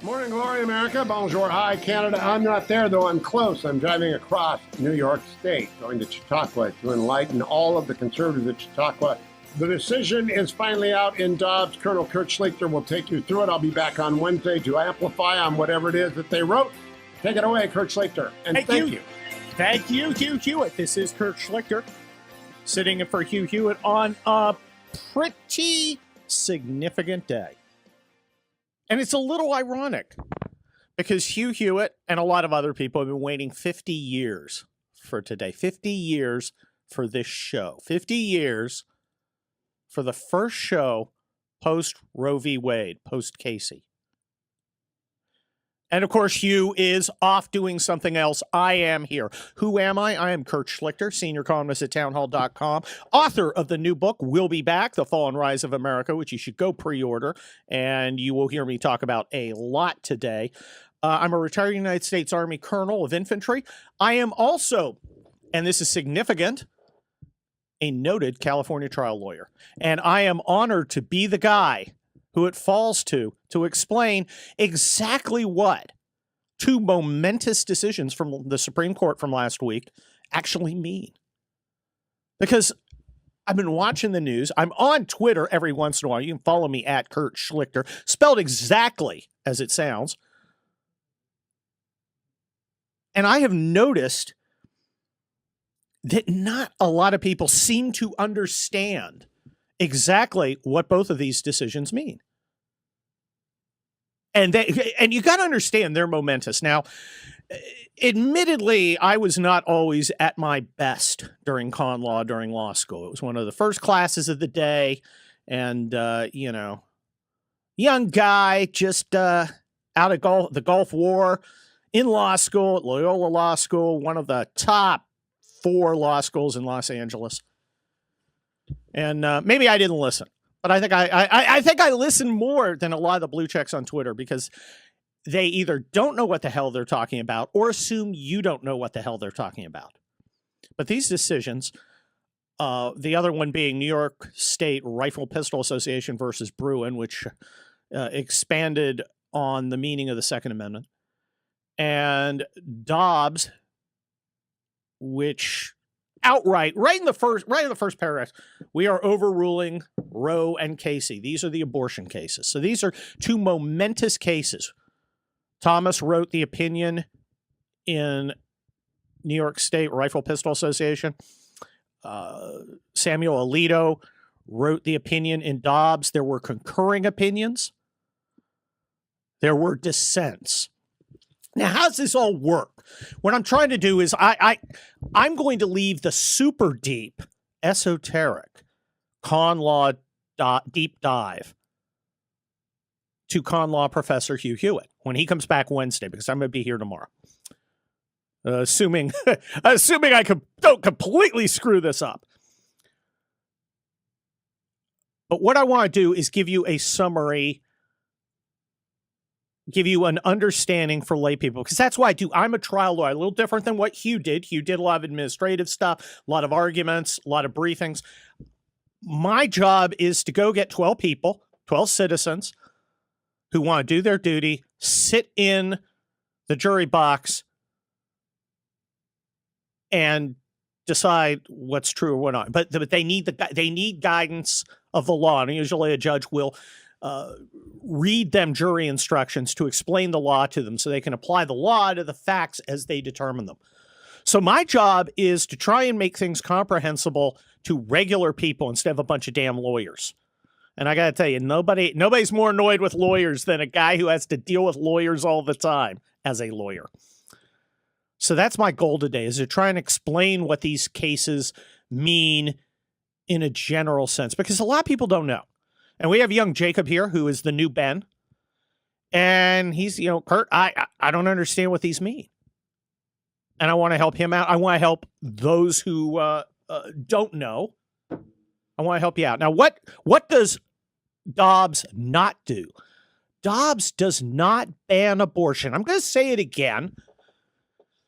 Morning glory, America. Bonjour, hi, Canada. I'm not there, though I'm close. I'm driving across New York State, going to Chautauqua to enlighten all of the conservatives at Chautauqua. The decision is finally out in Dobbs. Colonel Kurt Schlichter will take you through it. I'll be back on Wednesday to amplify on whatever it is that they wrote. Take it away, Kurt Schlichter. And thank you. Thank you, Hugh Hewitt. This is Kurt Schlichter, sitting in for Hugh Hewitt on a pretty significant day. And it's a little ironic because Hugh Hewitt and a lot of other people have been waiting 50 years for today. 50 years for this show. 50 years for the first show post Roe v. Wade, post Casey. And of course, Hugh is off doing something else. I am here. Who am I? I am Kurt Schlichter, senior columnist at townhall.com, author of the new book, We'll Be Back, The Fall and Rise of America, which you should go pre-order. And you will hear me talk about a lot today. I'm a retired United States Army colonel of infantry. I am also, and this is significant, a noted California trial lawyer. And I am honored to be the guy who it falls to explain exactly what two momentous decisions from the Supreme Court from last week actually mean. Because I've been watching the news. I'm on Twitter every once in a while. You can follow me at Kurt Schlichter, spelled exactly as it sounds. And I have noticed that not a lot of people seem to understand exactly what both of these decisions mean. And you got to understand they're momentous. Now, admittedly, I was not always at my best during con law, during law school. It was one of the first classes of the day. And, young guy, just out of the Gulf War, in law school, at Loyola Law School, one of the top 4 law schools in Los Angeles. And maybe I didn't listen. But I think I listen more than a lot of the blue checks on Twitter because they either don't know what the hell they're talking about or assume you don't know what the hell they're talking about. But these decisions, the other one being New York State Rifle Pistol Association versus Bruin, which expanded on the meaning of the Second Amendment, and Dobbs, which outright, right in the first paragraph, we are overruling Roe and Casey. These are the abortion cases. So these are two momentous cases. Thomas wrote the opinion in New York State Rifle Pistol Association. Samuel Alito wrote the opinion in Dobbs. There were concurring opinions. There were dissents. Now, how does this all work? What I'm trying to do is I'm going to leave the super deep, esoteric con law deep dive to con law professor Hugh Hewitt when he comes back Wednesday, because I'm going to be here tomorrow. Assuming I don't completely screw this up. But what I want to do is give you a summary, give you an understanding for lay people, because that's what I do. I'm a trial lawyer, a little different than what Hugh did. Hugh did a lot of administrative stuff, a lot of arguments, a lot of briefings. My job is to go get 12 people, 12 citizens who want to do their duty, sit in the jury box, and decide what's true or what not. But they need guidance of the law, and usually a judge will read them jury instructions to explain the law to them so they can apply the law to the facts as they determine them. So my job is to try and make things comprehensible to regular people instead of a bunch of damn lawyers. And I got to tell you, nobody's more annoyed with lawyers than a guy who has to deal with lawyers all the time as a lawyer. So that's my goal today, is to try and explain what these cases mean in a general sense, because a lot of people don't know. And we have young Jacob here, who is the new Ben. And he's, Kurt, I don't understand what these mean. And I want to help him out. I want to help those who don't know. I want to help you out. Now, what does Dobbs not do? Dobbs does not ban abortion. I'm going to say it again,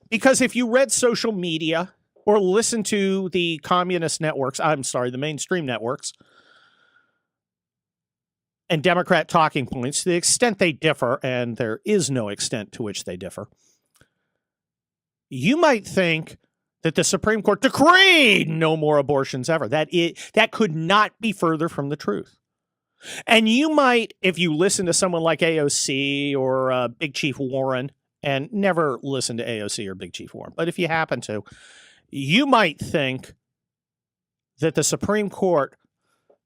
because if you read social media or listen to the communist networks, the mainstream networks, and Democrat talking points, to the extent they differ, and there is no extent to which they differ, you might think that the Supreme Court decreed no more abortions ever. That could not be further from the truth. And you might, if you listen to someone like AOC or Big Chief Warren, and never listen to AOC or Big Chief Warren, but if you happen to, you might think that the Supreme Court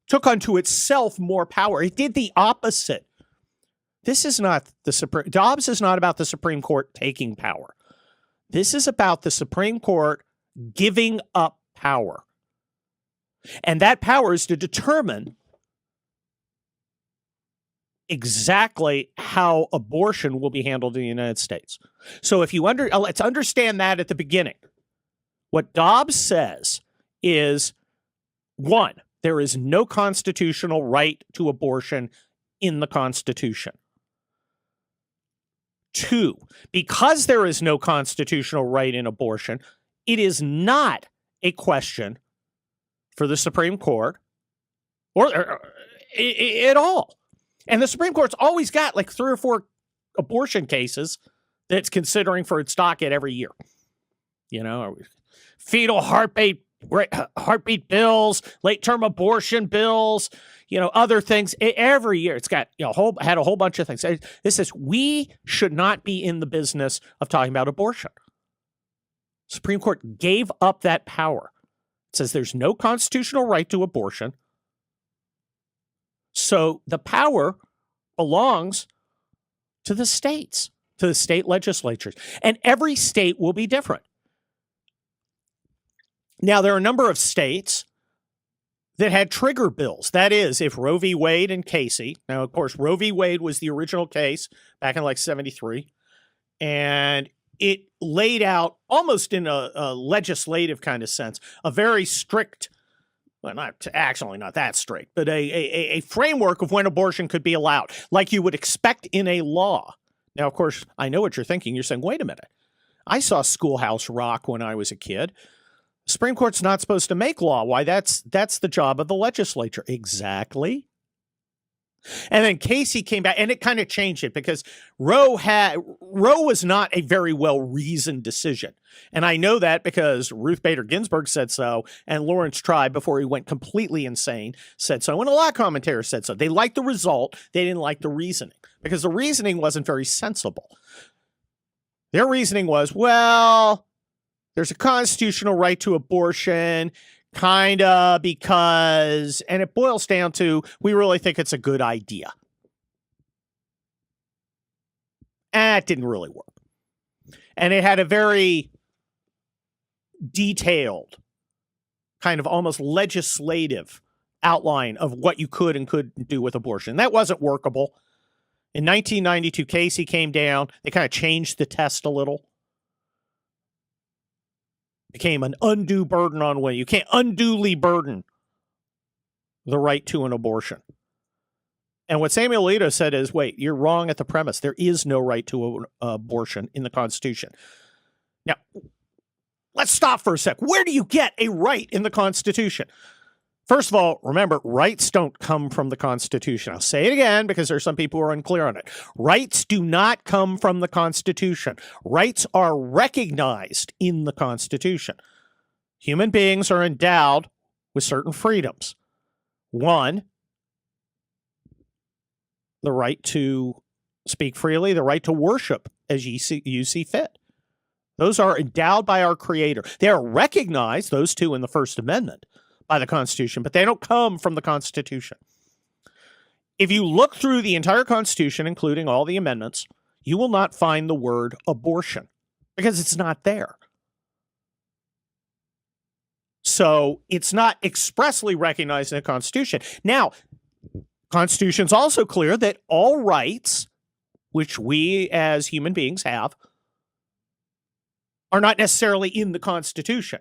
took unto itself more power. It did the opposite. This is not the Supreme. Dobbs is not about the Supreme Court taking power. This is about the Supreme Court giving up power. And that power is to determine exactly how abortion will be handled in the United States. So if you let's understand that at the beginning. What Dobbs says is, one, there is no constitutional right to abortion in the Constitution. Two, because there is no constitutional right in abortion, it is not a question for the Supreme Court or at all. And the Supreme Court's always got like 3 or 4 abortion cases that it's considering for its docket every year. You know, fetal heartbeat bills, late-term abortion bills, you know, other things. Every year it's got, you know, had a whole bunch of things. This is, we should not be in the business of talking about abortion. Supreme Court gave up that power. It says there's no constitutional right to abortion. So the power belongs to the states, to the state legislatures. And every state will be different. Now, there are a number of states that had trigger bills. That is, if Roe v. Wade and Casey, now, of course, Roe v. Wade was the original case back in like 73, and it laid out, almost in a legislative kind of sense, a very strict, well, not that strict, but a framework of when abortion could be allowed, like you would expect in a law. Now, of course, I know what you're thinking. You're saying, wait a minute. I saw Schoolhouse Rock when I was a kid. The Supreme Court's not supposed to make law. Why? That's the job of the legislature. Exactly. And then Casey came back, and it kind of changed it because Roe was not a very well-reasoned decision. And I know that because Ruth Bader Ginsburg said so, and Lawrence Tribe, before he went completely insane, said so, and a lot of commentators said so. They liked the result. They didn't like the reasoning because the reasoning wasn't very sensible. Their reasoning was, well, there's a constitutional right to abortion, kind of, because, and it boils down to, we really think it's a good idea. And it didn't really work. And it had a very detailed, kind of almost legislative outline of what you could and couldn't do with abortion. That wasn't workable. In 1992, Casey came down. They kind of changed the test a little. Became an undue burden on women. You can't unduly burden the right to an abortion. And what Samuel Alito said is, wait, you're wrong at the premise. There is no right to an abortion in the Constitution. Now, let's stop for a sec. Where do you get a right in the Constitution? First of all, remember, rights don't come from the Constitution. I'll say it again because there are some people who are unclear on it. Rights do not come from the Constitution. Rights are recognized in the Constitution. Human beings are endowed with certain freedoms. One, the right to speak freely, the right to worship as you see fit. Those are endowed by our Creator. They are recognized, those two in the First Amendment, by the Constitution, but they don't come from the Constitution. If you look through the entire Constitution, including all the amendments, you will not find the word abortion because it's not there. So it's not expressly recognized in the Constitution. Now, Constitution's also clear that all rights, which we as human beings have, are not necessarily in the Constitution.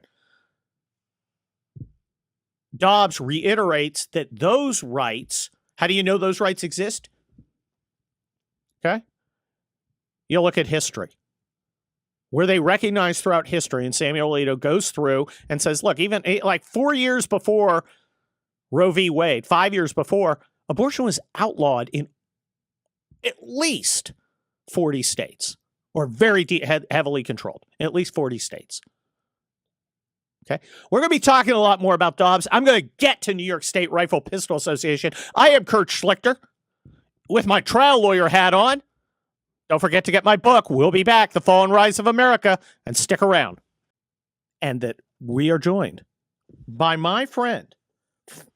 Dobbs reiterates that those rights, how do you know those rights exist? Okay. You look at history. Were they recognized throughout history? And Samuel Alito goes through and says, look, even like 4 years before Roe v. Wade, 5 years before, abortion was outlawed in at least 40 states, or very heavily controlled, in at least 40 states. Okay, we're going to be talking a lot more about Dobbs. I'm going to get to New York State Rifle Pistol Association. I am Kurt Schlichter with my trial lawyer hat on. Don't forget to get my book. We'll be back, The Fall and Rise of America, and stick around. And that we are joined by my friend,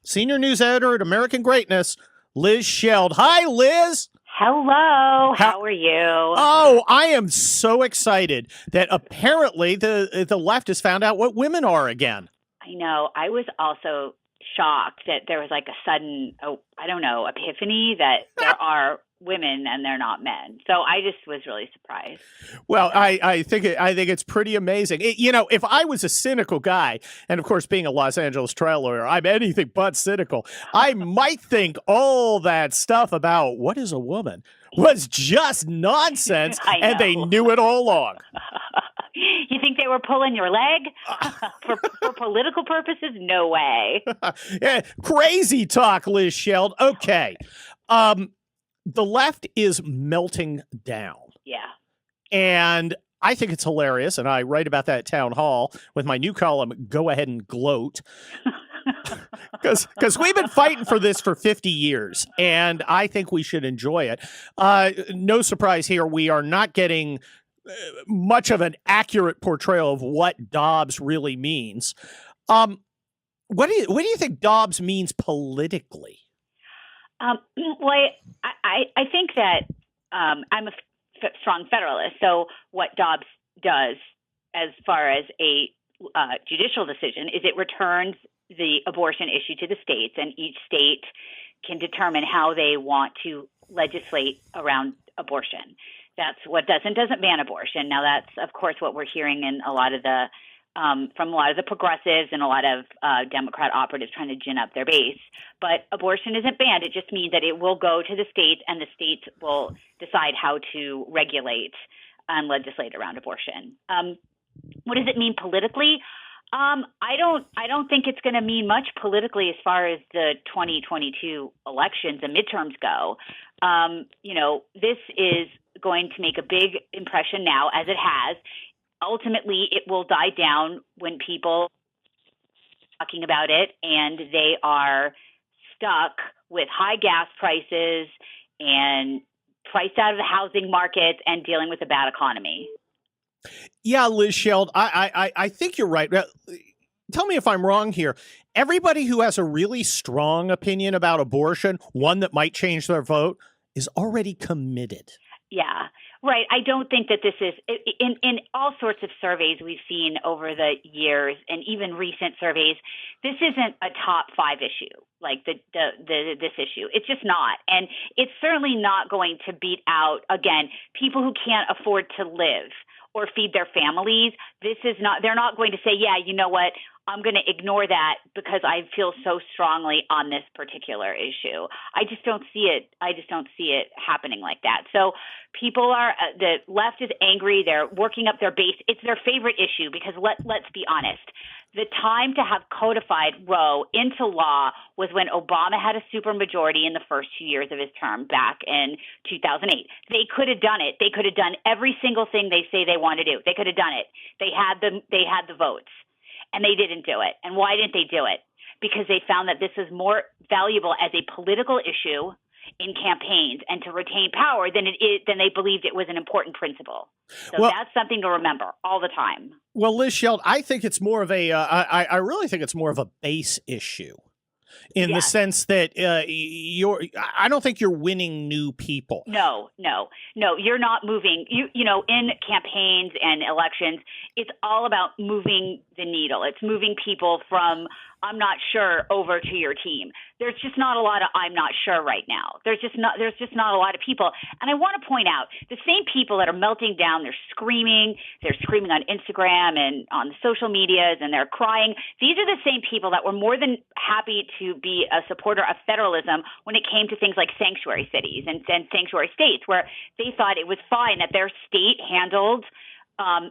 senior news editor at American Greatness, Liz Sheld. Hi, Liz. Hello. How are you? Oh, I am so excited that apparently the left has found out what women are again. I know. I was also shocked that there was like a sudden, epiphany that there are women and they're not men. So I just was really surprised. Well, I think it's pretty amazing. If I was a cynical guy, and of course being a Los Angeles trial lawyer, I'm anything but cynical, I might think all that stuff about what is a woman was just nonsense, and they knew it all along. You think they were pulling your leg for political purposes? No way. Yeah, crazy talk, Liz Sheld. Okay. The left is melting down. Yeah. And I think it's hilarious, and I write about that at Town Hall with my new column, Go Ahead and Gloat. Because we've been fighting for this for 50 years, and I think we should enjoy it. No surprise here, we are not getting much of an accurate portrayal of what Dobbs really means. What do you think Dobbs means politically? Well, I think that I'm a strong federalist. So what Dobbs does as far as a judicial decision is it returns the abortion issue to the states, and each state can determine how they want to legislate around abortion. That's what doesn't ban abortion. Now, that's, of course, what we're hearing in a lot of the from a lot of the progressives and a lot of Democrat operatives trying to gin up their base. But abortion isn't banned. It just means that it will go to the states, and the states will decide how to regulate and legislate around abortion. What does it mean politically? I don't think it's going to mean much politically as far as the 2022 elections and midterms go. This is going to make a big impression now, as it has. Ultimately, it will die down when people are talking about it and they are stuck with high gas prices and priced out of the housing market and dealing with a bad economy. Yeah, Liz Sheld, I think you're right. Tell me if I'm wrong here. Everybody who has a really strong opinion about abortion, one that might change their vote, is already committed. Yeah, right. I don't think that this is in all sorts of surveys we've seen over the years, and even recent surveys. This isn't a top 5 issue like this issue. It's just not, and it's certainly not going to beat out again people who can't afford to live or feed their families. This is not. They're not going to say, yeah, you know what? I'm going to ignore that because I feel so strongly on this particular issue. I just don't see it. I just don't see it happening like that. So people are, the left is angry. They're working up their base. It's their favorite issue because let's be honest. The time to have codified Roe into law was when Obama had a supermajority in the first 2 years of his term back in 2008. They could have done it. They could have done every single thing they say they want to do. They could have done it. They had the votes. And they didn't do it. And why didn't they do it? Because they found that this is more valuable as a political issue in campaigns and to retain power than they believed it was an important principle. So that's something to remember all the time. Well, Liz Sheld, I think it's more of I really think it's more of a base issue. In the sense that I don't think you're winning new people. No, you're not moving. In campaigns and elections, it's all about moving the needle. It's moving people from I'm not sure over to your team. There's just not a lot of I'm not sure right now. There's just not a lot of people. And I want to point out the same people that are melting down, they're screaming on Instagram and on the social medias, and they're crying. These are the same people that were more than happy to be a supporter of federalism when it came to things like sanctuary cities and sanctuary states, where they thought it was fine that their state handled an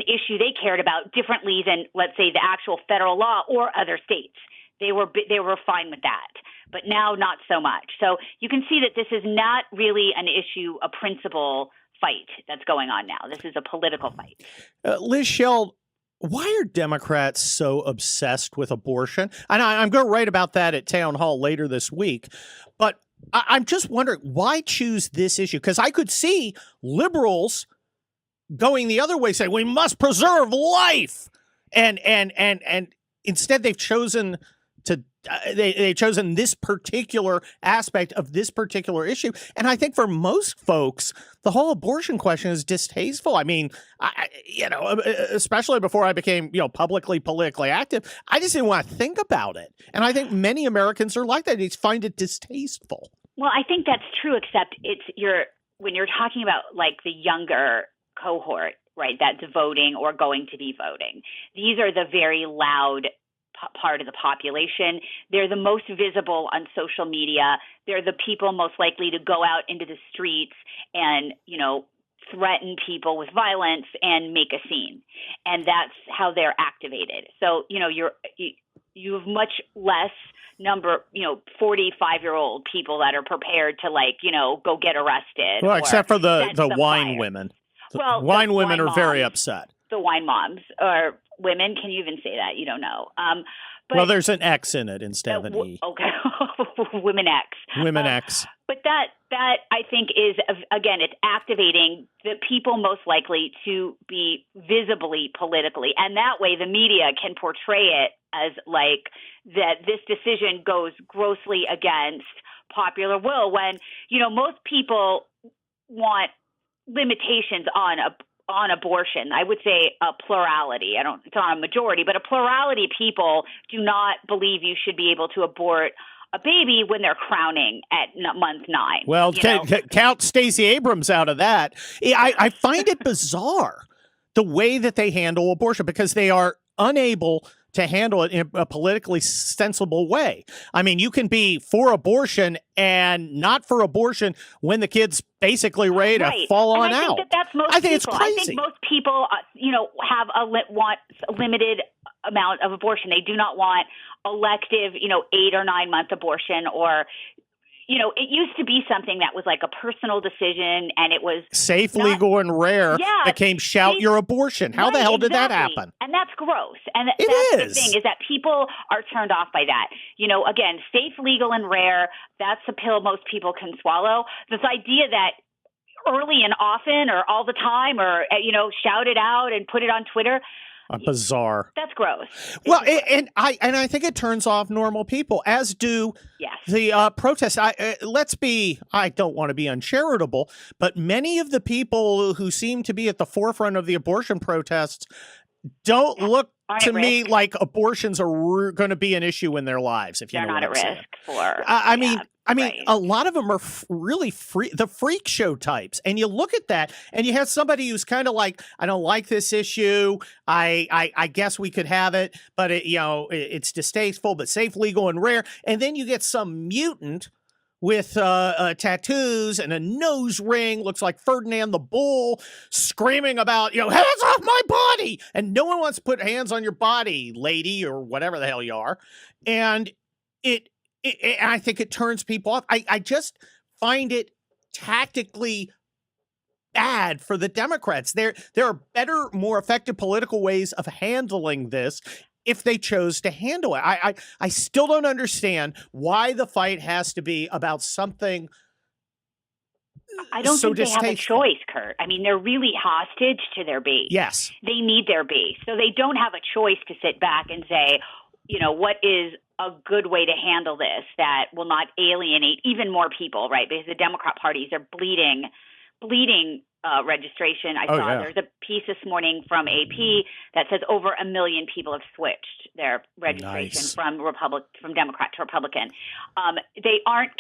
issue they cared about differently than, let's say, the actual federal law or other states. They were fine with that. but now not so much. So you can see that this is not really an issue, a principle fight that's going on now. This is a political fight. Liz Sheld, why are Democrats so obsessed with abortion? And I'm going to write about that at Town Hall later this week. But I'm just wondering, why choose this issue? Because I could see liberals going the other way, saying we must preserve life. And instead they've chosen to they've chosen this particular aspect of this particular issue. And I think for most folks, the whole abortion question is distasteful. I mean, especially before I became, publicly politically active, I just didn't want to think about it. And I think many Americans are like that. They find it distasteful. Well, I think that's true, except when you're talking about like the younger cohort, right, that's voting or going to be voting. These are the very loud part of the population. They're the most visible on social media. They're the people most likely to go out into the streets and, threaten people with violence and make a scene. And that's how they're activated. So, you have much less number, 45-year-old people that are prepared to go get arrested. Well, except for the wine women. Well, wine women are very upset. The wine moms or women. Can you even say that? You don't know. Well, there's an X in it instead of an E. Okay. Women X. Women X. But that I think is, again, it's activating the people most likely to be visibly politically. And that way the media can portray it as like that this decision goes grossly against popular will when, most people want limitations on abortion. I would say a plurality. It's not a majority, but a plurality of people do not believe you should be able to abort a baby when they're crowning at month 9. Well, count Stacey Abrams out of that. I find it bizarre the way that they handle abortion because they are unable to handle it in a politically sensible way. I mean, you can be for abortion and not for abortion when the kid's basically ready to fall on out. That's most I think people. it's crazy. I think most people, have want a limited amount of abortion. They do not want elective, 8 or 9 month abortion or, it used to be something that was like a personal decision and it was safe, legal, and rare became shout your abortion. How the hell did that happen? And that's gross. And that's the thing is that people are turned off by that. Again, safe, legal, and rare, that's a pill most people can swallow. This idea that early and often or all the time or, shout it out and put it on Twitter. Bizarre. That's gross. Well, and I think it turns off normal people, as do the protests. I don't want to be uncharitable, but many of the people who seem to be at the forefront of the abortion protests don't look to me like abortions are going to be an issue in their lives. If they're not at risk for. I mean, a lot of them are really the freak show types. And you look at that and you have somebody who's kind of like, I don't like this issue. I guess we could have it, but it's distasteful, but safe, legal, and rare. And then you get some mutant with tattoos and a nose ring, looks like Ferdinand the Bull, screaming about, hands off my body. And no one wants to put hands on your body, lady, or whatever the hell you are. And I think it turns people off. I just find it tactically bad for the Democrats. There are better, more effective political ways of handling this if they chose to handle it. I still don't understand why the fight has to be about something I don't think they have a choice, Kurt. I mean, they're really hostage to their base. Yes. They need their base. So they don't have a choice to sit back and say, what is a good way to handle this that will not alienate even more people, right? Because the Democrat parties are bleeding registration. I saw there's a piece this morning from AP that says over 1 million people have switched their registration from Democrat to Republican. They aren't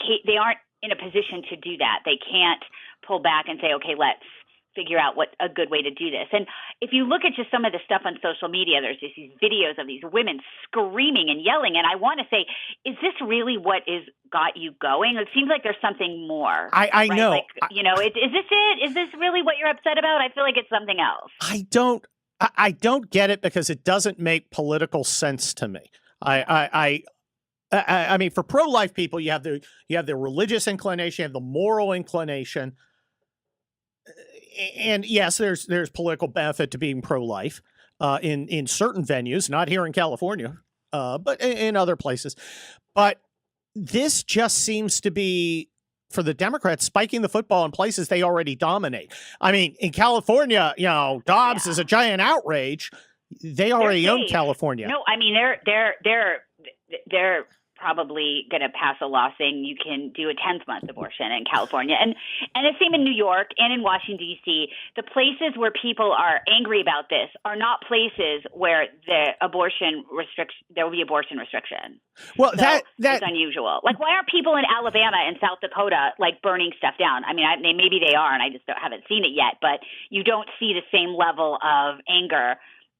in a position to do that. They can't pull back and say, okay, let's figure out what a good way to do this. And if you look at just some of the stuff on social media, there's just these videos of these women screaming and yelling. And I want to say, is this really what is got you going? It seems like there's something more. I know. Like, is this it? Is this really what you're upset about? I feel like it's something else. I don't get it because it doesn't make political sense to me. I mean, for pro-life people, you have the religious inclination, you have the moral inclination, and yes, there's political benefit to being pro-life in certain venues, not here in California, but in other places. But this just seems to be, for the Democrats, spiking the football in places they already dominate. I mean, in California, Dobbs is a giant outrage. They already own California. No, I mean they're probably going to pass a law saying you can do a 10th month abortion in California, and the same in New York and in Washington D.C. The places where people are angry about this are not places where there will be abortion restriction. Well, so that is unusual. Like, why aren't people in Alabama and South Dakota like burning stuff down? I mean, maybe they are, and I just haven't seen it yet. But you don't see the same level of anger.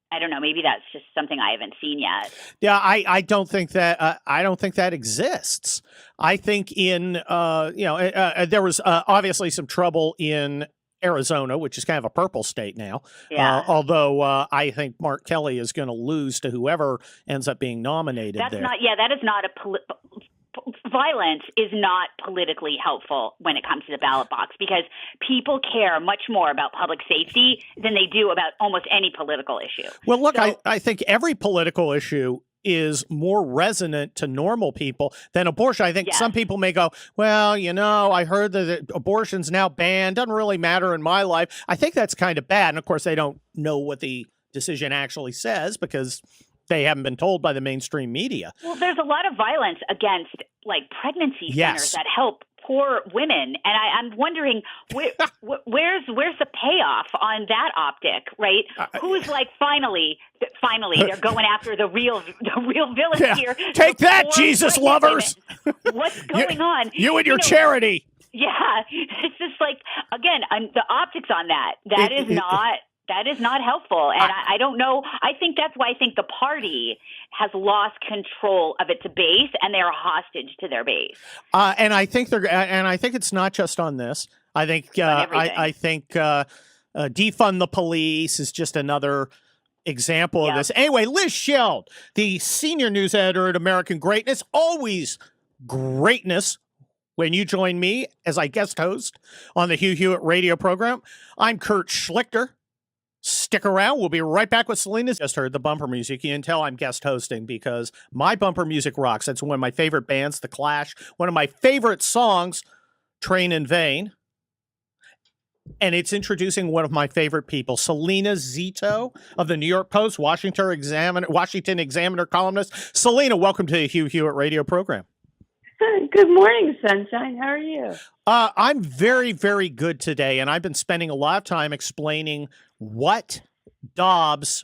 I don't know. Maybe that's just something I haven't seen yet. Yeah, I don't think that exists. I think there was obviously some trouble in Arizona, which is kind of a purple state now. Yeah. Although I think Mark Kelly is going to lose to whoever ends up being nominated. That is not violence is not politically helpful when it comes to the ballot box, because people care much more about public safety than they do about almost any political issue. Well, look, I think every political issue is more resonant to normal people than abortion. I think some people may go, well, I heard that abortion's now banned. Doesn't really matter in my life. I think that's kind of bad. And of course, they don't know what the decision actually says because they haven't been told by the mainstream media. Well, there's a lot of violence against pregnancy centers that help poor women, and I'm wondering where's the payoff on that optic, right? Who's finally they're going after the real villains here. Take that, Jesus lovers! What's going on? You and your charity. Yeah, it's just again, the optics on that is not helpful. And I don't know. I think that's why I think the party has lost control of its base, and they're hostage to their base. And I think it's not just on this. I think defund the police is just another example of this. Anyway, Liz Sheld, the senior news editor at American Greatness, always greatness when you join me as I guest host on the Hugh Hewitt radio program. I'm Kurt Schlichter. Stick around. We'll be right back with Salena. Just heard the bumper music. You can tell I'm guest hosting because my bumper music rocks. That's one of my favorite bands, The Clash. One of my favorite songs, Train in Vain. And it's introducing one of my favorite people, Salena Zito of the New York Post, Washington Examiner columnist. Salena, welcome to the Hugh Hewitt radio program. Good morning, Sunshine. How are you? I'm very, very good today, and I've been spending a lot of time explaining what Dobbs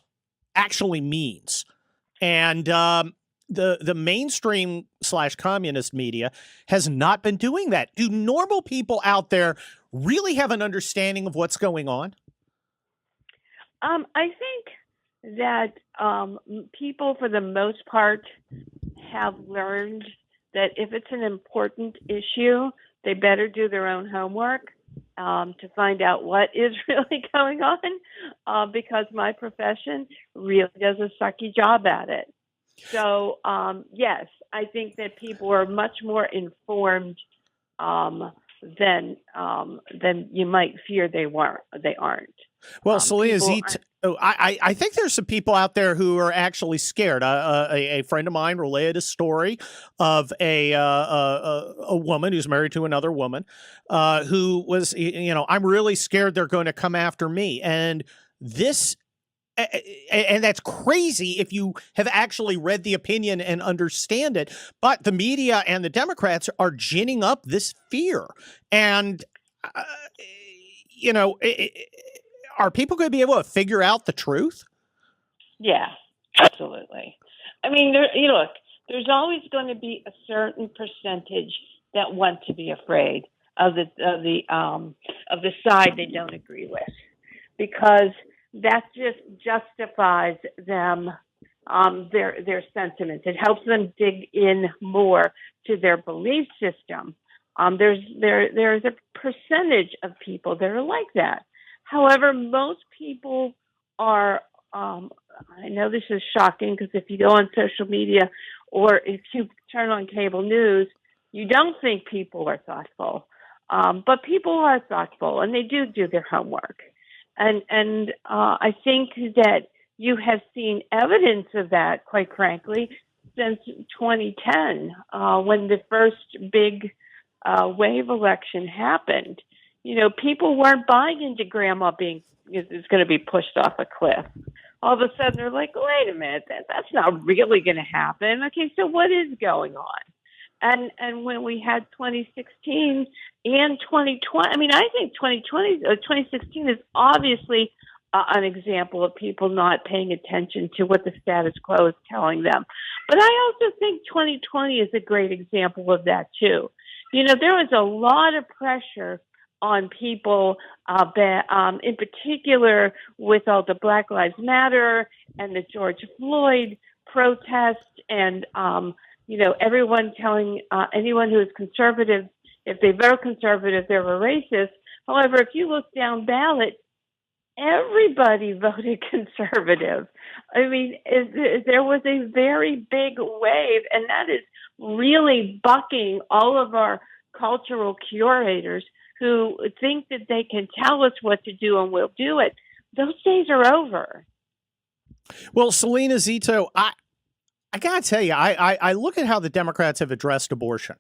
actually means. And the mainstream / communist media has not been doing that. Do normal people out there really have an understanding of what's going on? I think that people, for the most part, have learned that if it's an important issue, they better do their own homework to find out what is really going on, because my profession really does a sucky job at it. So, yes, I think that people are much more informed than you might fear they aren't. Well, Salena Zito, I think there's some people out there who are actually scared. A friend of mine relayed a story of a woman who's married to another woman who was, I'm really scared they're going to come after me. And that's crazy if you have actually read the opinion and understand it. But the media and the Democrats are ginning up this fear. And, are people going to be able to figure out the truth? Yeah, absolutely. I mean, there's always going to be a certain percentage that want to be afraid of the side they don't agree with, because that just justifies them, their sentiments. It helps them dig in more to their belief system. There's a percentage of people that are like that. However, most people are, I know this is shocking, because if you go on social media or if you turn on cable news, you don't think people are thoughtful. But people are thoughtful, and they do their homework. And I think that you have seen evidence of that, quite frankly, since 2010, when the first big wave election happened. You know, people weren't buying into grandma is going to be pushed off a cliff. All of a sudden, they're like, wait a minute, that's not really going to happen. Okay, so what is going on? And when we had 2016 and 2020, I mean, I think 2016 is obviously an example of people not paying attention to what the status quo is telling them. But I also think 2020 is a great example of that, too. You know, there was a lot of pressure on people, in particular with all the Black Lives Matter and the George Floyd protests and, you know, everyone telling anyone who is conservative, if they vote conservative, they're a racist. However, if you look down ballot, everybody voted conservative. I mean, there was a very big wave, and that is really bucking all of our cultural curators who think that they can tell us what to do and we'll do it. Those days are over. Well, Salena Zito, I got to tell you, I look at how the Democrats have addressed abortion.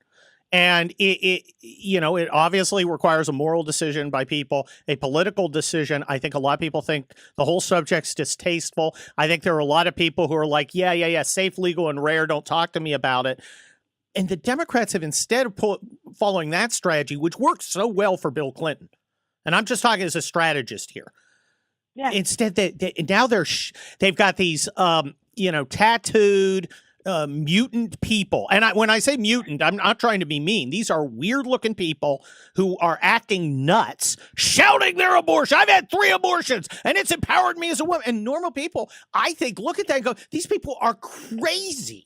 And it obviously requires a moral decision by people, a political decision. I think a lot of people think the whole subject's distasteful. I think there are a lot of people who are like, yeah, safe, legal, and rare. Don't talk to me about it. And the Democrats have, instead of following that strategy, which worked so well for Bill Clinton, and I'm just talking as a strategist here. Yeah. Instead, they've got these, tattooed, mutant people. And when I say mutant, I'm not trying to be mean. These are weird-looking people who are acting nuts, shouting their abortion. I've had 3 abortions, and it's empowered me as a woman. And normal people, I think, look at that and go, these people are crazy.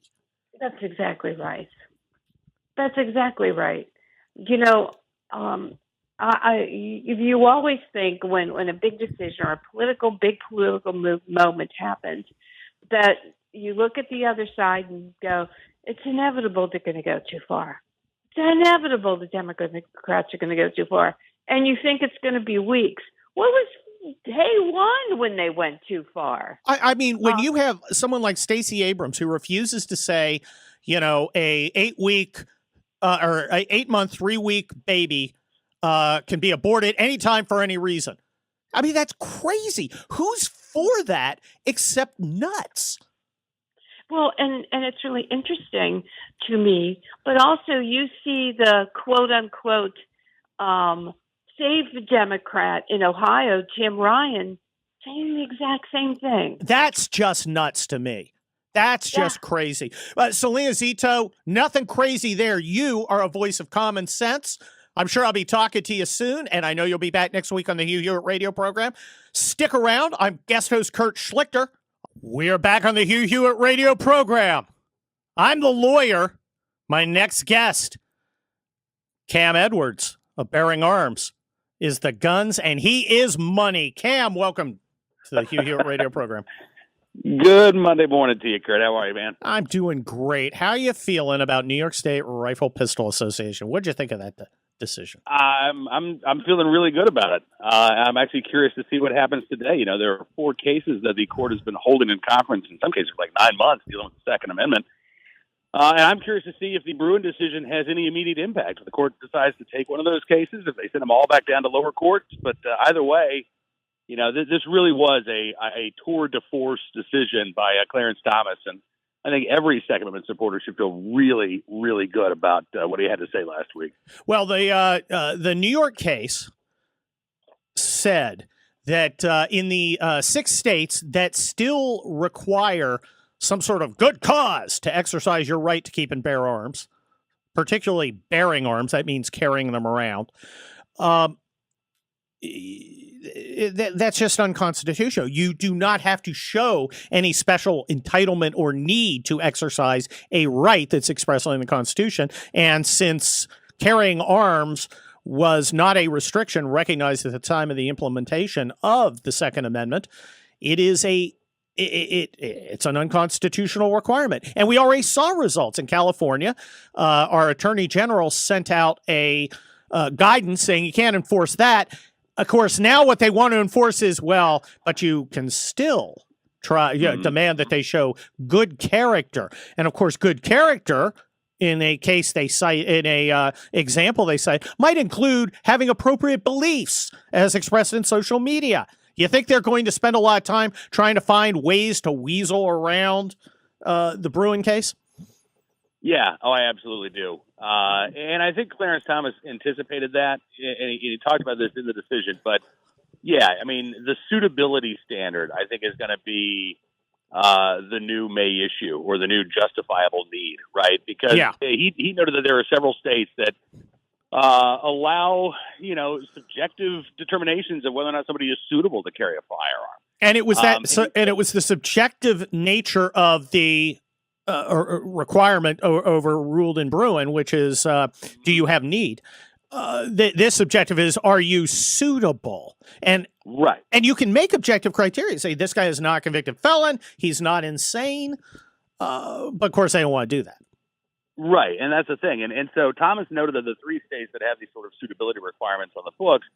That's exactly right. That's exactly right. You know, you always think when a big decision or a big political moment happens, that you look at the other side and go, it's inevitable they're going to go too far. It's inevitable the Democrats are going to go too far. And you think it's going to be weeks. What was day one when they went too far? I mean, when you have someone like Stacey Abrams who refuses to say, a 8-week or a 8-month, 3-week baby can be aborted anytime for any reason. I mean, that's crazy. Who's for that except nuts? Well, and it's really interesting to me, but also you see the quote unquote safe Democrat in Ohio, Tim Ryan, saying the exact same thing. That's just nuts to me. That's just crazy. Salena Zito, nothing crazy there. You are a voice of common sense. I'm sure I'll be talking to you soon, and I know you'll be back next week on the Hugh Hewitt radio program. Stick around. I'm guest host Kurt Schlichter. We're back on the Hugh Hewitt radio program. I'm the lawyer. My next guest, Cam Edwards of Bearing Arms, is the guns, and he is money. Cam, welcome to the Hugh Hewitt radio program. Good Monday morning to you, Kurt. How are you, man? I'm doing great. How are you feeling about New York State Rifle Pistol Association? What'd you think of that decision? I'm feeling really good about it. I'm actually curious to see what happens today. There are 4 cases that the court has been holding in conference, in some cases for like 9 months, dealing with the Second Amendment. And I'm curious to see if the Bruin decision has any immediate impact. If the court decides to take one of those cases, if they send them all back down to lower courts. But either way, this really was a tour de force decision by Clarence Thomas, and I think every Second Amendment supporter should feel really, really good about what he had to say last week. Well, the New York case said that in the 6 states that still require some sort of good cause to exercise your right to keep and bear arms, particularly bearing arms, that means carrying them around, that's just unconstitutional. You do not have to show any special entitlement or need to exercise a right that's expressly in the Constitution. And since carrying arms was not a restriction recognized at the time of the implementation of the Second Amendment, it is a it's an unconstitutional requirement. And we already saw results in California. Our attorney general sent out a guidance saying you can't enforce that. Of course, now what they want to enforce is, well, but you can still demand that they show good character. And of course, good character in a case they cite, in a example they cite, might include having appropriate beliefs as expressed in social media. You think they're going to spend a lot of time trying to find ways to weasel around the Bruen case? Yeah, I absolutely do. And I think Clarence Thomas anticipated that, and he talked about this in the decision. But, yeah, I mean, the suitability standard, I think, is going to be the new May issue or the new justifiable need, right? Because he noted that there are several states that allow, subjective determinations of whether or not somebody is suitable to carry a firearm. And it was and it was the subjective nature of the requirement overruled in Bruen, which is, do you have need? This subjective is, are you suitable? And right. And you can make objective criteria. Say, this guy is not a convicted felon. He's not insane. But of course, they don't want to do that. Right. And that's the thing. And so Thomas noted that the 3 states that have these sort of suitability requirements on the books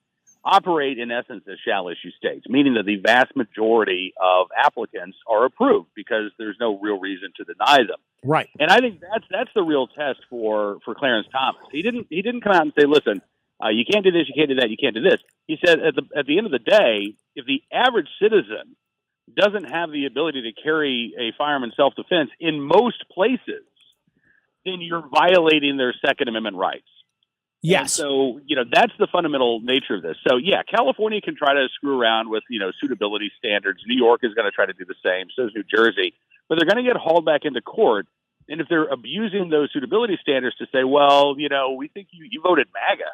operate in essence as shall-issue states, meaning that the vast majority of applicants are approved because there's no real reason to deny them. Right. And I think that's the real test for Clarence Thomas. He didn't come out and say, listen, you can't do this, you can't do that, you can't do this. He said at the end of the day, if the average citizen doesn't have the ability to carry a firearm in self-defense in most places, then you're violating their Second Amendment rights. Yes. And so, that's the fundamental nature of this. So, yeah, California can try to screw around with, suitability standards. New York is going to try to do the same. So is New Jersey. But they're going to get hauled back into court. And if they're abusing those suitability standards to say, well, we think you voted MAGA,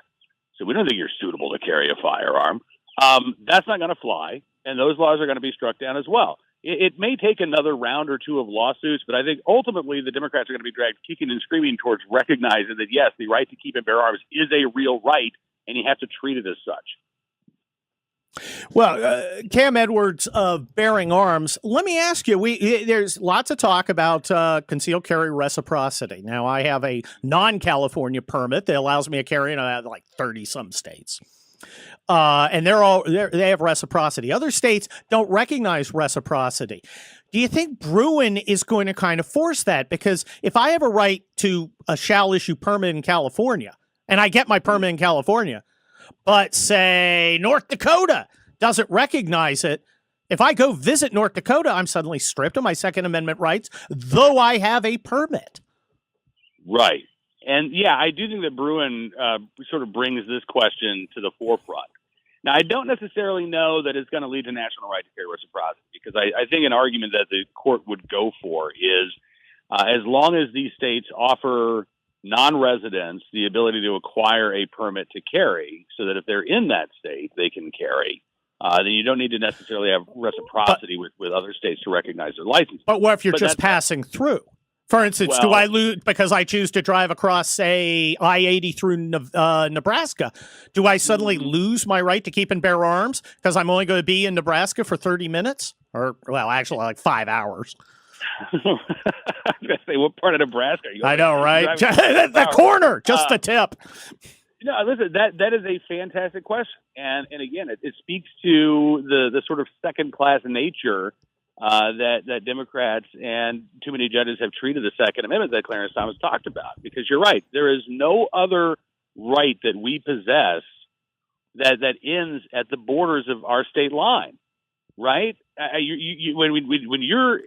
so we don't think you're suitable to carry a firearm, that's not going to fly. And those laws are going to be struck down as well. It may take another round or two of lawsuits, but I think ultimately the Democrats are going to be dragged kicking and screaming towards recognizing that, yes, the right to keep and bear arms is a real right, and you have to treat it as such. Well, Cam Edwards of Bearing Arms, let me ask you, there's lots of talk about concealed carry reciprocity. Now, I have a non-California permit that allows me to carry in like 30-some states. And they have reciprocity. Other states don't recognize reciprocity. Do you think Bruen is going to kind of force that? Because if I have a right to a shall issue permit in California, and I get my permit in California, but say North Dakota doesn't recognize it, if I go visit North Dakota, I'm suddenly stripped of my Second Amendment rights, though I have a permit. Right. And, yeah, I do think that Bruen sort of brings this question to the forefront. Now, I don't necessarily know that it's going to lead to national right to carry reciprocity, because I think an argument that the court would go for is as long as these states offer non-residents the ability to acquire a permit to carry so that if they're in that state, they can carry, then you don't need to necessarily have reciprocity with other states to recognize their license. But what if you're just passing through? For instance, do I lose because I choose to drive across, say, I-80 through Nebraska? Do I suddenly lose my right to keep and bear arms because I'm only going to be in Nebraska for 30 minutes? Or, well, actually, like 5 hours. I was going to say, what part of Nebraska are you? I know, right? The corner, just a tip. Listen, that is a fantastic question. And again, it speaks to the sort of second-class nature that Democrats and too many judges have treated the Second Amendment that Clarence Thomas talked about. Because you're right, there is no other right that we possess that ends at the borders of our state line, right? When you're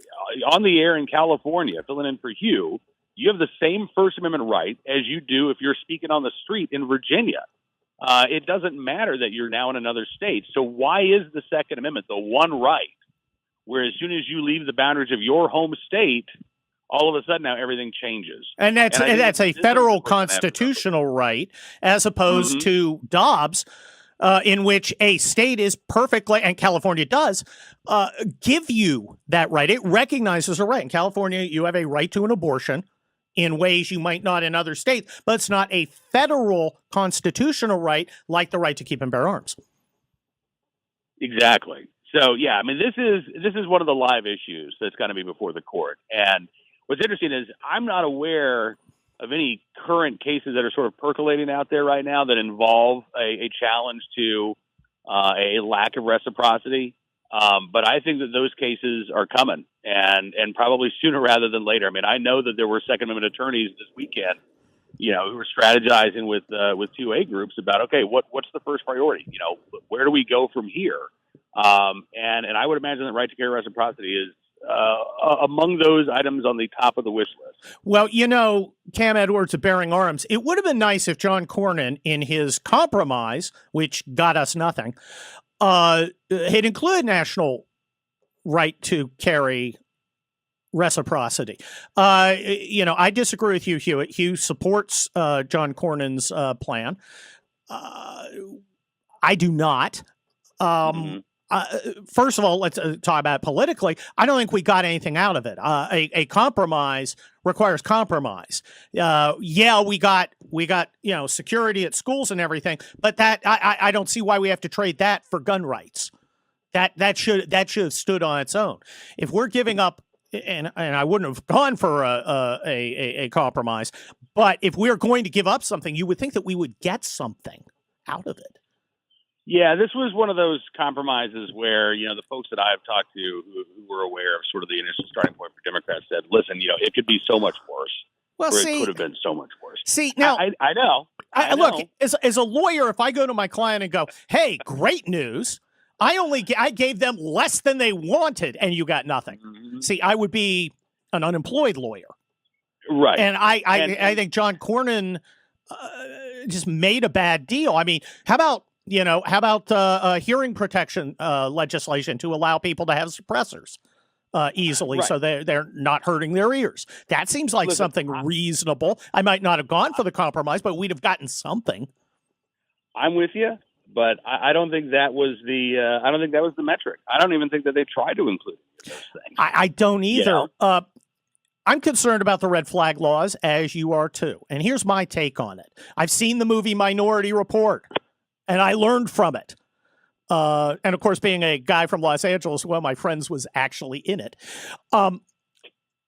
on the air in California, filling in for Hugh, you have the same First Amendment right as you do if you're speaking on the street in Virginia. It doesn't matter that you're now in another state. So why is the Second Amendment the one right where as soon as you leave the boundaries of your home state, all of a sudden now everything changes? And that's a federal constitutional right, as opposed to Dobbs, in which a state is perfectly, and California does, give you that right. It recognizes a right. In California, you have a right to an abortion in ways you might not in other states, but it's not a federal constitutional right like the right to keep and bear arms. Exactly. So yeah, I mean, this is one of the live issues that's going to be before the court. And what's interesting is I'm not aware of any current cases that are sort of percolating out there right now that involve a challenge to a lack of reciprocity. But I think that those cases are coming, and probably sooner rather than later. I mean, I know that there were Second Amendment attorneys this weekend, who were strategizing with 2A groups about, okay, what's the first priority? Where do we go from here? And I would imagine that right to carry reciprocity is among those items on the top of the wish list. Well, Cam Edwards of Bearing Arms, it would have been nice if John Cornyn, in his compromise, which got us nothing, had included national right to carry reciprocity. I disagree with you, Hewitt. Hugh supports John Cornyn's plan. I do not. First of all, let's talk about it politically. I don't think we got anything out of it. A compromise requires compromise. We got security at schools and everything, but that I don't see why we have to trade that for gun rights. That should have stood on its own. If we're giving up, and I wouldn't have gone for a compromise, but if we're going to give up something, you would think that we would get something out of it. Yeah, this was one of those compromises where, the folks that I've talked to who were aware of sort of the initial starting point for Democrats said, listen, it could be so much worse. Well, it could have been so much worse. See, now I know. Look, as a lawyer, if I go to my client and go, hey, great news, I gave them less than they wanted and you got nothing. Mm-hmm. See, I would be an unemployed lawyer. Right. And I think John Cornyn just made a bad deal. I mean, how about hearing protection legislation to allow people to have suppressors easily, right, so they're not hurting their ears? That seems like something reasonable. I might not have gone for the compromise, but we'd have gotten something. I'm with you, but I don't think that was the metric. I don't even think that they tried to include those things. I don't either. I'm concerned about the red flag laws, as you are too. And here's my take on it. I've seen the movie Minority Report, and I learned from it. And of course, being a guy from Los Angeles, one of my friends was actually in it.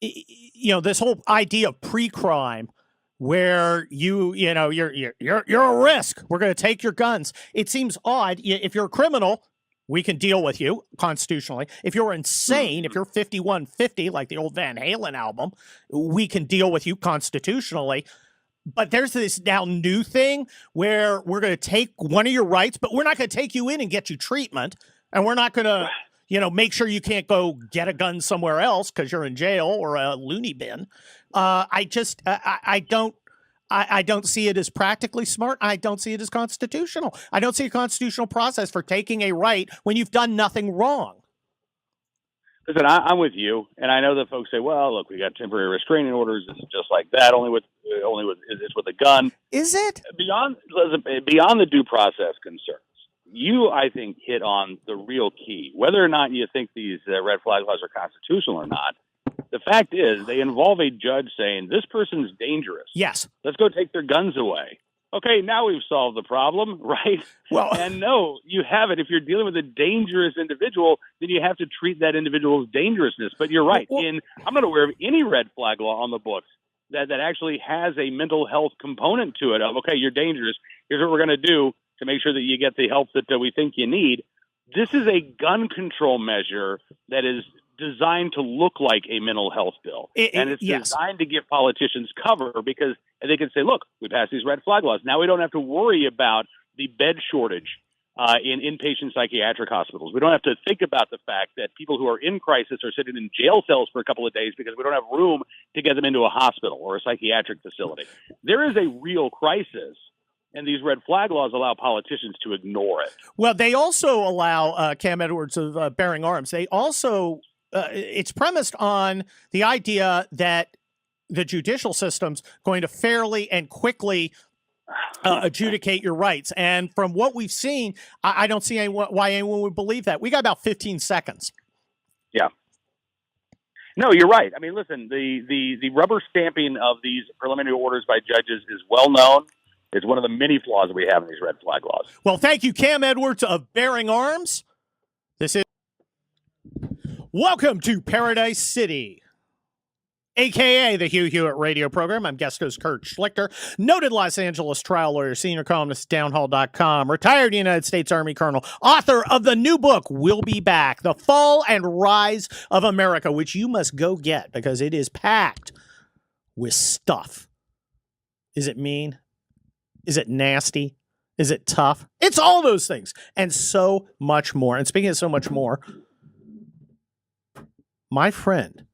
This whole idea of pre-crime, where you're a risk. We're going to take your guns. It seems odd. If you're a criminal, we can deal with you constitutionally. If you're insane, if you're 5150, like the old Van Halen album, we can deal with you constitutionally. But there's this now new thing where we're going to take one of your rights, but we're not going to take you in and get you treatment. And we're not going to, make sure you can't go get a gun somewhere else because you're in jail or a loony bin. I don't see it as practically smart. I don't see it as constitutional. I don't see a constitutional process for taking a right when you've done nothing wrong. Listen, I'm with you, and I know that folks say, "Well, look, we got temporary restraining orders. This is just like that. Only with a gun." Is it beyond the due process concerns? You, I think, hit on the real key. Whether or not you think these red flag laws are constitutional or not, the fact is they involve a judge saying this person's dangerous. Yes, let's go take their guns away. Okay, now we've solved the problem, right? Well, and no, you haven't. If you're dealing with a dangerous individual, then you have to treat that individual's dangerousness. But you're right. I'm not aware of any red flag law on the books that actually has a mental health component to it of, okay, you're dangerous. Here's what we're going to do to make sure that you get the help that we think you need. This is a gun control measure that is designed to look like a mental health bill. And it's designed to give politicians cover because they can say, look, we passed these red flag laws. Now we don't have to worry about the bed shortage in inpatient psychiatric hospitals. We don't have to think about the fact that people who are in crisis are sitting in jail cells for a couple of days because we don't have room to get them into a hospital or a psychiatric facility. There is a real crisis, and these red flag laws allow politicians to ignore it. Well, they also allow, Cam Edwards of Bearing Arms, they also, it's premised on the idea that the judicial system's going to fairly and quickly adjudicate your rights. And from what we've seen, I don't see why anyone would believe that. We got about 15 seconds. Yeah. No, you're right. I mean, listen, the rubber stamping of these preliminary orders by judges is well known. It's one of the many flaws that we have in these red flag laws. Well, thank you, Cam Edwards of Bearing Arms. This is Welcome to Paradise City, a.k.a. the Hugh Hewitt radio program. I'm guest host Kurt Schlichter, noted Los Angeles trial lawyer, senior columnist at downhall.com, retired United States Army colonel, author of the new book, We'll Be Back, The Fall and Rise of America, which you must go get because it is packed with stuff. Is it mean? Is it nasty? Is it tough? It's all those things and so much more. And speaking of so much more, my friend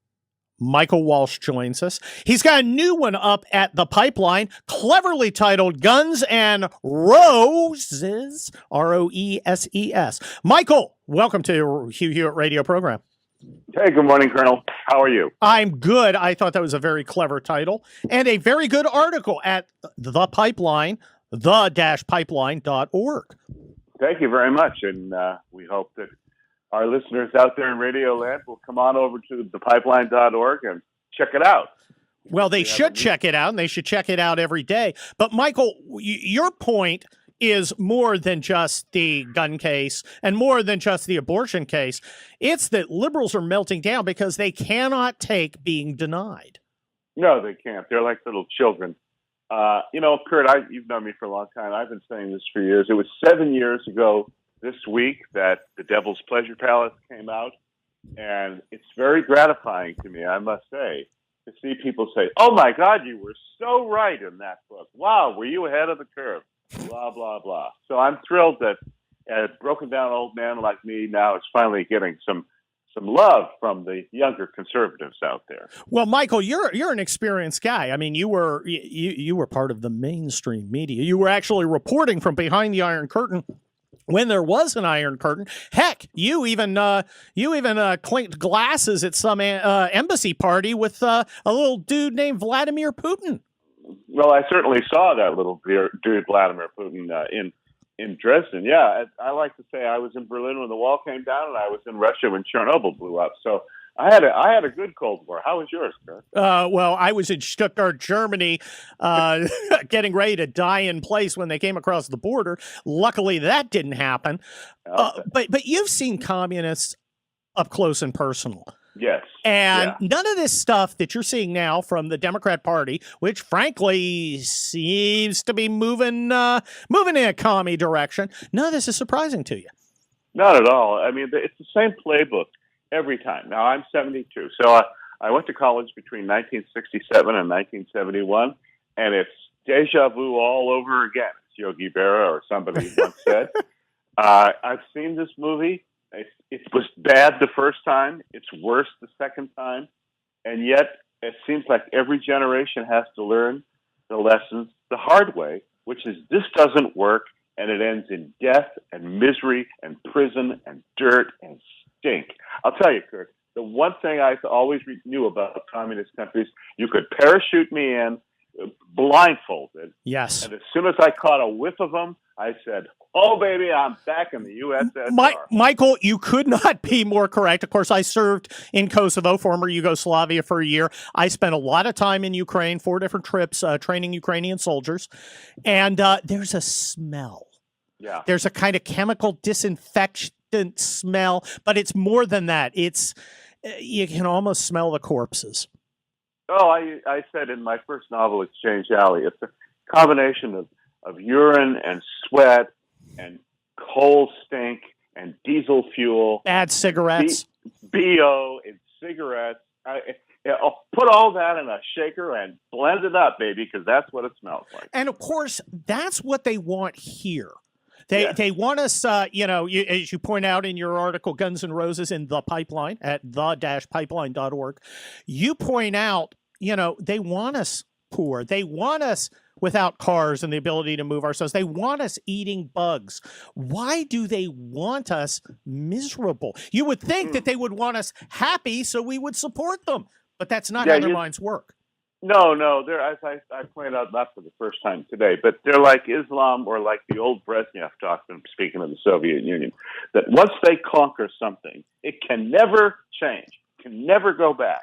Michael Walsh joins us. He's got a new one up at the Pipeline, cleverly titled Guns and Roses, Roesses. Michael, welcome to Hugh Hewitt radio program. Hey, good morning, Colonel. How are you? I'm good. I thought that was a very clever title and a very good article at the Pipeline, the-pipeline.org. Thank you very much. And we hope that our listeners out there in Radio Land will come on over to thepipeline.org and check it out. Well, they should check it out, and they should check it out every day. But, Michael, your point is more than just the gun case and more than just the abortion case. It's that liberals are melting down because they cannot take being denied. No, they can't. They're like little children. Kurt, you've known me for a long time. I've been saying this for years. It was 7 years ago this week that The Devil's Pleasure Palace came out, and it's very gratifying to me, I must say, to see people say, oh my God, you were so right in that book. Wow, were you ahead of the curve? Blah, blah, blah. So I'm thrilled that a broken down old man like me now is finally getting some love from the younger conservatives out there. Well, Michael, you're an experienced guy. I mean, you were part of the mainstream media. You were actually reporting from behind the Iron Curtain when there was an Iron Curtain. Heck, you even clinked glasses at some embassy party with a little dude named Vladimir Putin. Well, I certainly saw that little dude, Vladimir Putin, in Dresden. Yeah, I like to say I was in Berlin when the wall came down, and I was in Russia when Chernobyl blew up. So I had a good Cold War. How was yours, Kurt? Well, I was in Stuttgart, Germany, getting ready to die in place when they came across the border. Luckily, that didn't happen. But you've seen communists up close and personal. Yes. And none of this stuff that you're seeing now from the Democrat Party, which frankly seems to be moving in a commie direction, none of this is surprising to you. Not at all. I mean, it's the same playbook every time. Now, I'm 72, so I went to college between 1967 and 1971, and it's deja vu all over again, as Yogi Berra or somebody once said. I've seen this movie. It was bad the first time. It's worse the second time. And yet, it seems like every generation has to learn the lessons the hard way, which is this doesn't work, and it ends in death and misery and prison and dirt and stink. I'll tell you, Kurt, the one thing I always knew about communist countries, you could parachute me in blindfolded. Yes. And as soon as I caught a whiff of them, I said, oh, baby, I'm back in the USSR. Michael, you could not be more correct. Of course, I served in Kosovo, former Yugoslavia, for a year. I spent a lot of time in Ukraine, 4 different trips, training Ukrainian soldiers. And there's a smell. Yeah. There's a kind of chemical disinfectant smell, but it's more than that. It's you can almost smell the corpses. Oh, I said in my first novel, Exchange Alley, it's a combination of urine and sweat and coal stink and diesel fuel. Bad cigarettes. BO and cigarettes. I'll put all that in a shaker and blend it up, baby, because that's what it smells like. And, of course, that's what they want here. They want us, as you point out in your article, Guns N' Roses in The Pipeline at the-pipeline.org, you point out, they want us poor. They want us without cars and the ability to move ourselves. They want us eating bugs. Why do they want us miserable? You would think that they would want us happy so we would support them, but that's not how their minds work. No, they're, as I pointed out, not for the first time today, but they're like Islam or like the old Brezhnev doctrine, speaking of the Soviet Union, that once they conquer something, it can never change, can never go back.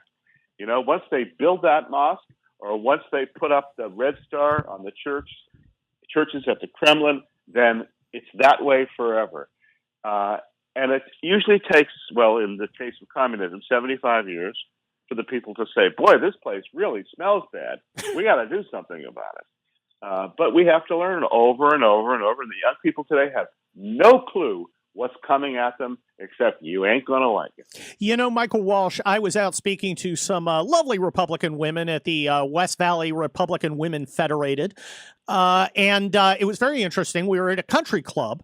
Once they build that mosque or once they put up the Red Star on the churches at the Kremlin, then it's that way forever. And it usually takes, well, in the case of communism, 75 years for the people to say, boy, this place really smells bad. We got to do something about it. But we have to learn over and over and over. And the young people today have no clue what's coming at them, except you ain't going to like it. You know, Michael Walsh, I was out speaking to some lovely Republican women at the West Valley Republican Women Federated. And it was very interesting. We were at a country club,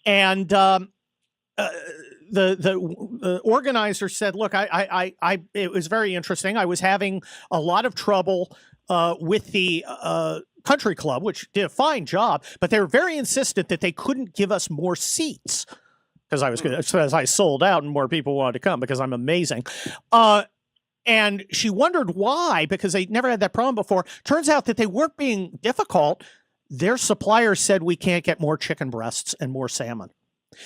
and the organizer said, look, it was very interesting. I was having a lot of trouble with the country club, which did a fine job, but they were very insistent that they couldn't give us more seats because I sold out and more people wanted to come because I'm amazing. And she wondered why, because they never had that problem before. Turns out that they weren't being difficult. Their suppliers said we can't get more chicken breasts and more salmon.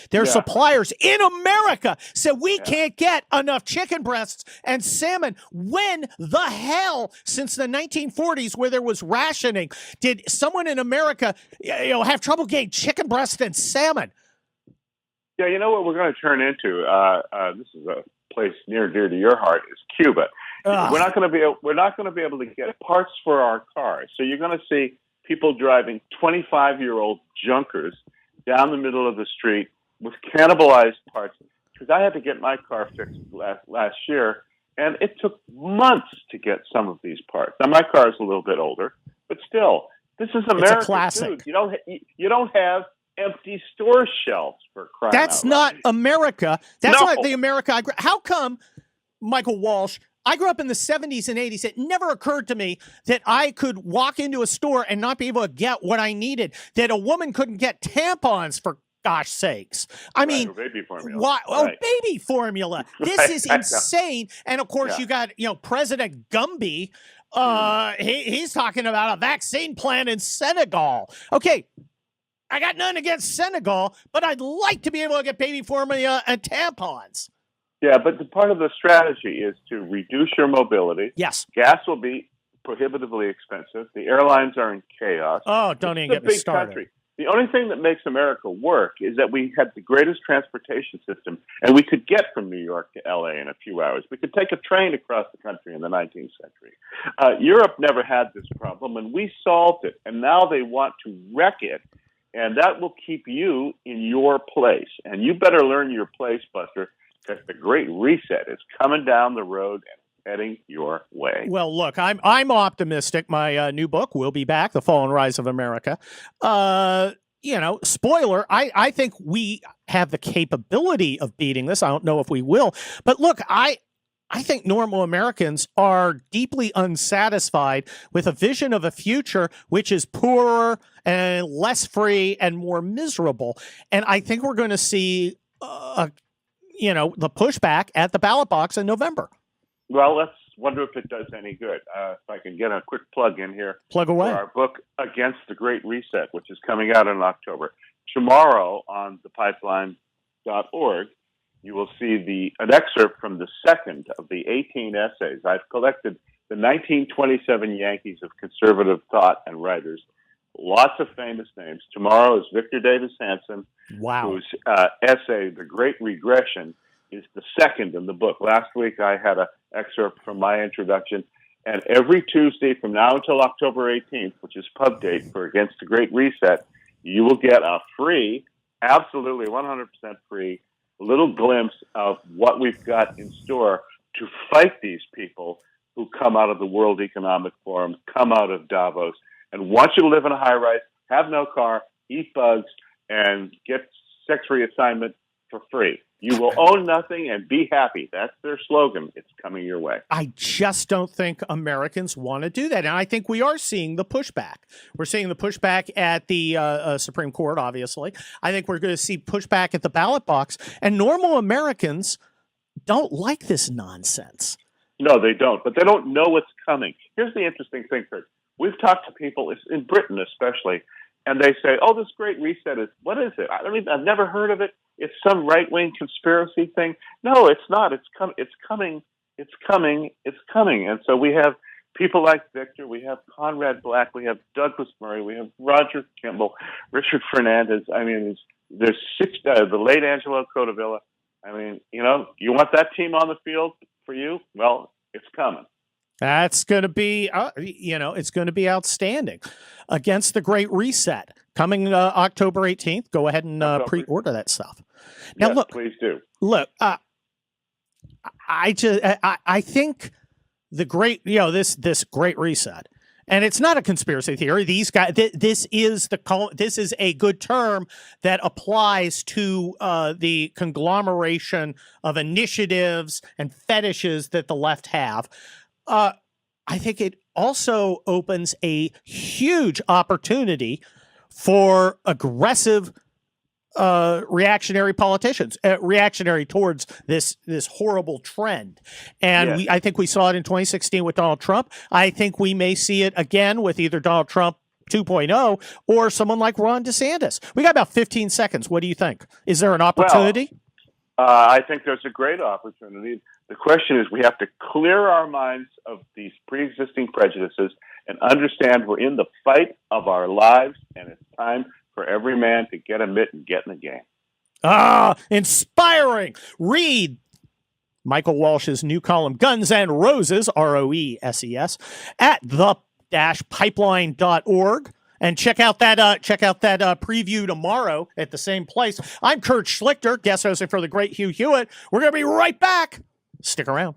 Their suppliers in America said we can't get enough chicken breasts and salmon. When the hell, since the 1940s, where there was rationing, did someone in America, have trouble getting chicken breast and salmon? Yeah, you know what we're going to turn into? This is a place near and dear to your heart, is Cuba. We're not going to be able to get parts for our cars. So you're going to see people driving 25-year-old junkers down the middle of the street with cannibalized parts. Because I had to get my car fixed last year, and it took months to get some of these parts. Now my car is a little bit older, but still, this is America. It's a classic. Dude. You don't have empty store shelves for crying out loud. That's not America. That's not the America how come, Michael Walsh, I grew up in the 70s and 80s. It never occurred to me that I could walk into a store and not be able to get what I needed, that a woman couldn't get tampons, for gosh sakes. I mean, baby formula. Why? Oh, baby formula. This is insane. And of course, you got, President Gumby. He's talking about a vaccine plan in Senegal. Okay. I got nothing against Senegal, but I'd like to be able to get baby formula and tampons. Yeah, but the part of the strategy is to reduce your mobility. Yes. Gas will be prohibitively expensive. The airlines are in chaos. Oh, don't even get me started. Country. The only thing that makes America work is that we had the greatest transportation system, and we could get from New York to L.A. in a few hours. We could take a train across the country in the 19th century. Europe never had this problem, and we solved it, and now they want to wreck it. And that will keep you in your place. And you better learn your place, Buster, because the Great Reset is coming down the road and heading your way. Well, look, I'm optimistic. My new book will be back, The Fall and Rise of America. Spoiler, I think we have the capability of beating this. I don't know if we will. But look, I think normal Americans are deeply unsatisfied with a vision of a future which is poorer and less free and more miserable. And I think we're going to see, the pushback at the ballot box in November. Well, let's wonder if it does any good. If I can get a quick plug in here. Plug away. For our book, Against the Great Reset, which is coming out in October. Tomorrow on thepipeline.org, you will see an excerpt from the second of the 18 essays. I've collected the 1927 Yankees of conservative thought and writers. Lots of famous names. Tomorrow is Victor Davis Hanson, whose essay, The Great Regression, is the second in the book. Last week I had an excerpt from my introduction, and every Tuesday from now until October 18th, which is pub date for Against the Great Reset, you will get a free, absolutely 100% free, little glimpse of what we've got in store to fight these people who come out of the World Economic Forum, come out of Davos, and want you to live in a high-rise, have no car, eat bugs, and get sex-free assignment for free. You will own nothing and be happy. That's their slogan. It's coming your way. I just don't think Americans want to do that. And I think we are seeing the pushback. We're seeing the pushback at the Supreme Court, obviously. I think we're going to see pushback at the ballot box. And normal Americans don't like this nonsense. No, they don't. But they don't know what's coming. Here's the interesting thing, Kurt. We've talked to people, in Britain especially, and they say, oh, this Great Reset what is it? I've never heard of it. It's some right-wing conspiracy thing. No, it's not. It's coming. And so we have people like Victor. We have Conrad Black. We have Douglas Murray. We have Roger Kimball, Richard Fernandez. There's There's the late Angelo Codevilla. I mean, you want that team on the field for you? Well, it's coming. That's going to be, it's going to be outstanding against the Great Reset coming October 18th. Go ahead and pre-order that stuff. Now, yes, look, please do. Look, I think the great, this Great Reset, and it's not a conspiracy theory. These guys, this is a good term that applies to the conglomeration of initiatives and fetishes that the left have. I think it also opens a huge opportunity for aggressive reactionary politicians, reactionary towards this horrible trend. And I think we saw it in 2016 with Donald Trump. I think we may see it again with either Donald Trump 2.0 or someone like Ron DeSantis. We got about 15 seconds. What do you think? Is there an opportunity? I think there's a great opportunity. The question is, we have to clear our minds of these pre-existing prejudices and understand we're in the fight of our lives, and it's time for every man to get a mitt and get in the game. Inspiring. Read Michael Walsh's new column, Guns and Roses, ROESES, at the-pipeline.org. And check out that preview tomorrow at the same place. I'm Kurt Schlichter, guest hosting for the great Hugh Hewitt. We're going to be right back. Stick around.